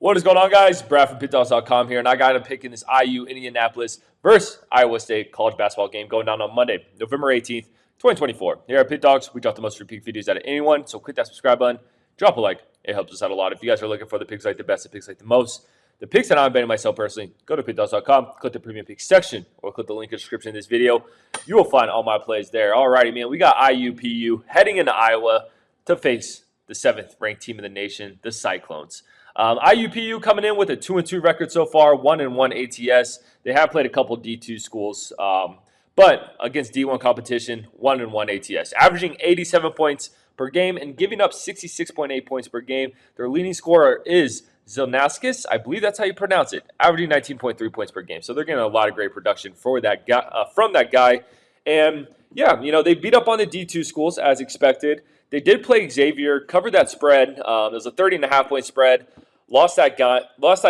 What is going on, guys? Brad from Pickdawgz.com here, and I got a pick in this IU Indianapolis versus Iowa State college basketball game going down on Monday, November 18th, 2024. Here at Pick Dawgz, we drop the most free pick videos out of anyone, so click that subscribe button, drop a like. It helps us out a lot. If you guys are looking for the picks like the best, the picks like the most, the picks that I'm betting myself personally, go to Pickdawgz.com, click the premium pick section, or click the link in the description of this video. You will find all my plays there. Alrighty, man, we got IU heading into Iowa to face the 7th ranked team in the nation, the Cyclones. IU coming in with a 2-2 record so far, 1-1 ATS. They have played a couple D2 schools, but against D1 competition, 1-1 ATS, averaging 87 points per game and giving up 66.8 points per game. Their leading scorer is Zelnaskis, I believe that's how you pronounce it, averaging 19.3 points per game. So they're getting a lot of great production for that guy, from that guy. And yeah, you know, they beat up on the D2 schools as expected. They did play Xavier, covered that spread. It was a 30.5-point spread. Lost that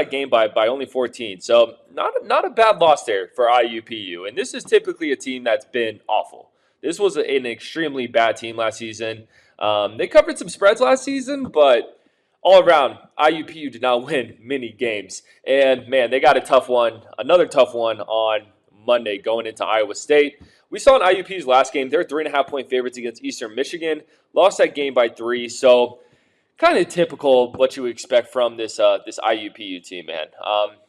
game by only 14. So not a bad loss there for IU. And this is typically a team that's been awful. This was an extremely bad team last season. They covered some spreads last season, but all around, IU did not win many games. And, man, they got a tough one, another tough one on Monday going into Iowa State. We saw in IUP's last game, they're 3.5-point favorites against Eastern Michigan. Lost that game by 3, so kind of typical what you would expect from this IUPU team, man.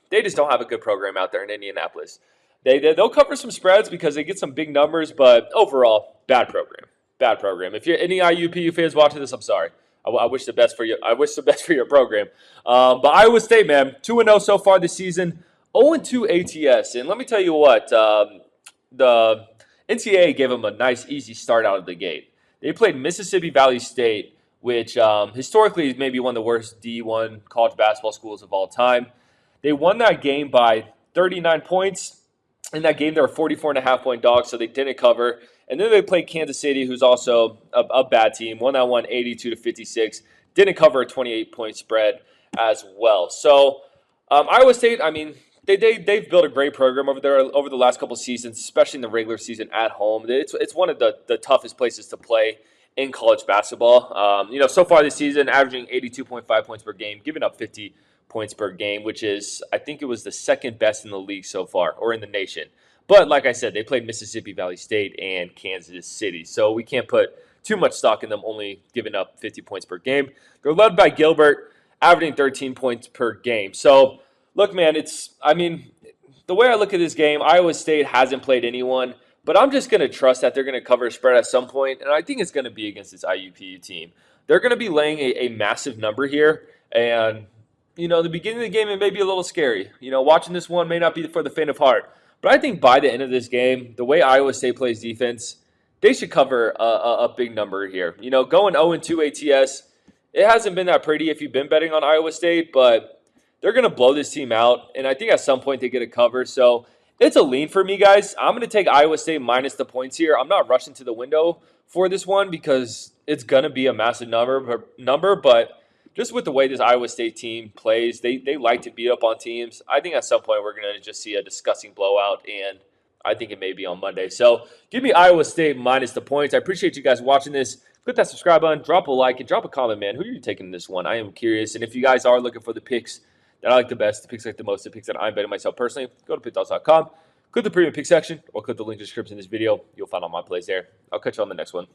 They just don't have a good program out there in Indianapolis. They'll cover some spreads because they get some big numbers, but overall, bad program. Bad program. If you're any IUPU fans watching this, I'm sorry. I wish the best for you. I wish the best for your program. But Iowa State, man, 2-0 so far this season, 0-2 ATS. And let me tell you what, the NCAAB gave them a nice, easy start out of the gate. They played Mississippi Valley State, which historically is maybe one of the worst D1 college basketball schools of all time. They won that game by 39 points. In that game, they were 44.5-point dogs, so they didn't cover. And then they played Kansas City, who's also a bad team. Won that one 82-56. Didn't cover a 28-point spread as well. So Iowa State, I mean, they've built a great program over there over the last couple of seasons, especially in the regular season at home. It's one of the toughest places to play in college basketball. You know, so far this season, averaging 82.5 points per game, giving up 50 points per game, which is, I think it was the second best in the league so far, or in the nation. But like I said, they played Mississippi Valley State and Kansas City, so we can't put too much stock in them only giving up 50 points per game. They're led by Gilbert, averaging 13 points per game. So, look, man, the way I look at this game, Iowa State hasn't played anyone, but I'm just going to trust that they're going to cover a spread at some point, and I think it's going to be against this IUPU team. They're going to be laying a massive number here, and, you know, the beginning of the game, it may be a little scary. You know, watching this one may not be for the faint of heart, but I think by the end of this game, the way Iowa State plays defense, they should cover a big number here. You know, going 0-2 ATS, it hasn't been that pretty if you've been betting on Iowa State, but they're going to blow this team out, and I think at some point they get a cover. So it's a lean for me, guys. I'm going to take Iowa State minus the points here. I'm not rushing to the window for this one because it's going to be a massive number, but just with the way this Iowa State team plays, they like to beat up on teams. I think at some point we're going to just see a disgusting blowout, and I think it may be on Monday. So give me Iowa State minus the points. I appreciate you guys watching this. Click that subscribe button, drop a like, and drop a comment, man. Who are you taking in this one? I am curious. And if you guys are looking for the picks that I like the best, the picks like the most, the picks that I'm betting myself personally, go to Pickdawgz.com, click the premium pick section, or click the link in the description of this video. You'll find all my plays there. I'll catch you on the next one.